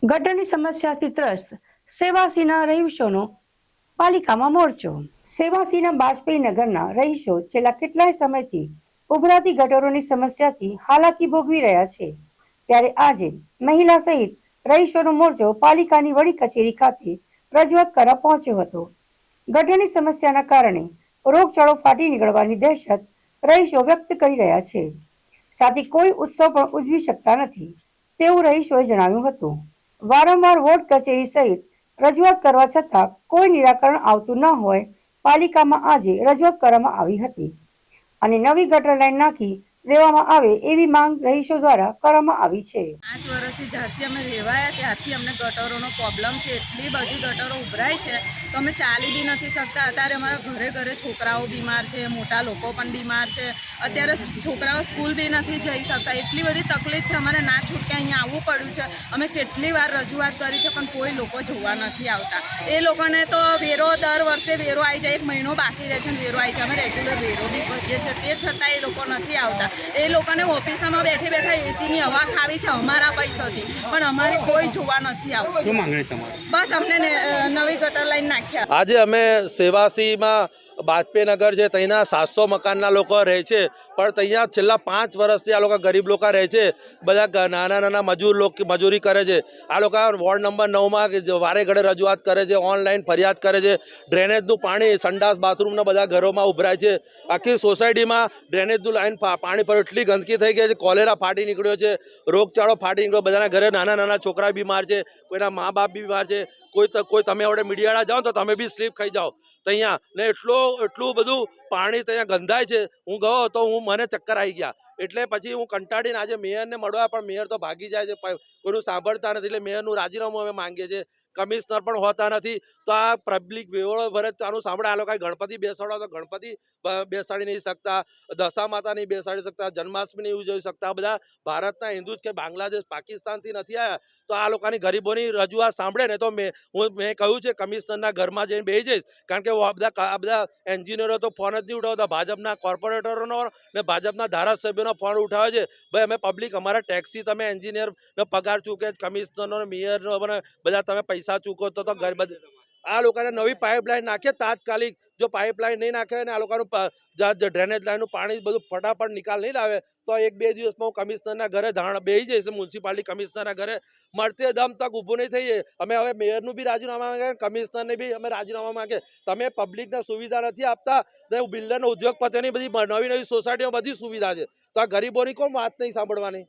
ગટરની સમસ્યાથી ત્રસ્ત સેવાસીના રહીશોનો પાલિકામાં મોરચો। સેવાસીના બાજપેયી નગરના રહીશો છેલ્લા કેટલાય સમયથી ઉભરાતી ગટરોની સમસ્યાથી હાલાકી ભોગવી રહ્યા છે। ત્યારે આજે મહિલા સહિત રહીશોનો મોરચો પાલિકાની વડી કચેરી ખાતે રજૂઆત કરવા પહોંચ્યો હતો। ગટરની સમસ્યાના કારણે રોગચાળો ફાટી નીકળવાની દહેશત રહીશો વ્યક્ત કરી રહ્યા છે। સાથે કોઈ ઉત્સવ પણ ઉજવી શકતા નથી તેવું રહીશોએ જણાવ્યું હતું। વારંવાર વોર્ડ કચેરી સહિત રજૂઆત કરવા છતાં કોઈ નિરાકરણ આવતું ન હોય પાલિકામાં આજે રજૂઆત કરવામાં આવી હતી અને નવી ગટર લાઈન નાખી દેવામાં આવે એવી માંગ રહીશો દ્વારા કરવામાં આવી છે। 5 વર્ષથી જ્યારથી અમે રહેવાયા ત્યારથી અમને ગટરોનો પ્રોબ્લેમ છે। એટલી બધી ગટરો ઉભરાય છે તો અમે ચાલી બી નથી શકતા। અત્યારે અમારા ઘરે ઘરે છોકરાઓ બીમાર છે, મોટા લોકો પણ બીમાર છે। અત્યારે છોકરાઓ સ્કૂલ બી નથી જઈ શકતા। એટલી બધી તકલીફ છે, અમારે ના છૂટકે અહીંયા આવવું પડ્યું છે। અમે કેટલી વાર રજૂઆત કરી છે પણ કોઈ લોકો જોવા નથી આવતા। એ લોકોને તો વેરો દર વર્ષે વેરો આવી જાય, 1 મહિનો બાકી રહે છે વેરો આવી જાય। અમે રેગ્યુલર વેરો બી ભરીએ છીએ, તે છતાં એ લોકો નથી આવતા। એ લોકોને ઓફિસમાં બેઠે બેઠા એસીની હવા ખાવી છે અમારા પૈસાથી, પણ અમારે કોઈ જોવા નથી આવતું। શું માંગણી તમારી? બસ અમને નવી ગટર લાઈન નાખ્યા। આજે અમે સેવાસીમાં બાજપેયી નગર છે ત્યાંના 700 મકાનના લોકો રહે છે, પણ ત્યાં છેલ્લા 5 વર્ષથી આ લોકો ગરીબ લોકો રહે છે। બધા નાના નાના મજૂરી કરે છે। આ લોકો વોર્ડ નંબર 9માં વારે ઘડે રજૂઆત કરે છે, ઓનલાઈન ફરિયાદ કરે છે। ડ્રેનેજનું પાણી સંડાસ બાથરૂમના બધા ઘરોમાં ઉભરાય છે। આખી સોસાયટીમાં ડ્રેનેજનું લાઈન પાણી પર એટલી ગંદકી થઈ ગઈ છે, કોલેરા ફાટી નીકળ્યો છે, રોગચાળો ફાટી નીકળ્યો। બધાના ઘરે નાના નાના છોકરા બીમાર છે, કોઈના મા બાપ બીમાર છે। કોઈ તમે હવે મીડિયાવાળા જાઓ તો તમે બી સ્લીપ ખાઈ જાઓ ત્યાં ને એટલું બધું પાણી ત્યાં ગંધાય છે। હું ગયો તો મને ચક્કર આવી ગયા। એટલે પછી હું કંટાળીને આજે મેયરને મળવા, પણ મેયર તો ભાગી જાય છે, કોઈનું સાંભળતા નથી। એટલે મેયરનું રાજીનામું અમે માંગીએ છીએ। કમિશનર પણ હોતા નથી તો આ પબ્લિક વેવળો ભરે આનું સાંભળે। આ લોકો ગણપતિ બેસાડો તો ગણપતિ બેસાડી નહીં શકતા, દશા માતા નહીં બેસાડી શકતા, જન્માષ્ટમી નહીં ઉજવી શકતા। બધા ભારતના હિન્દુ કે બાંગ્લાદેશ પાકિસ્તાનથી નથી આવ્યા તો આ લોકોની ગરીબોની રજૂઆત સાંભળે ને તો મેં કહ્યું છે કમિશનરના ઘરમાં જઈને બેસી જઈશ। કારણ કે આ બધા એન્જિનિયરો તો ફોન જ નહીં ઉઠાવતા, ભાજપના કોર્પોરેટરોનો ને ભાજપના ધારાસભ્યોનો ફોન ઉઠાવે છે। ભાઈ અમે પબ્લિક અમારા ટેક્સી તમે એન્જિનિયરનો પગાર ચૂકે, કમિશનરનો, મેયરનો બધા તમે પૈસા ચૂકો તો આ લોકોને નવી પાઇપલાઇન નાખીએ તાત્કાલિક। જો પાઇપલાઇન નહીં નાખે ને આ લોકોનું ડ્રેનેજ લાઇનનું પાણી બધું ફટાફટ નિકાલ નહીં લાવે તો 1-2 દિવસમાં હું કમિશનરના ઘરે બેસી જઈશ। મ્યુનિસિપાલિટી કમિશનરના ઘરે મળતે દમ તક ઊભું નહીં થઈએ। અમે હવે મેયરનું બી રાજીનામા માંગે, કમિશનરને બી અમે રાજીનામા માંગે। તમે પબ્લિકને સુવિધા નથી આપતા, બિલ્ડરનો ઉદ્યોગપતિઓની બધી નવી સોસાયટીઓ બધી સુવિધા છે, તો આ ગરીબોની કોણ વાત નહીં સાંભળવાની?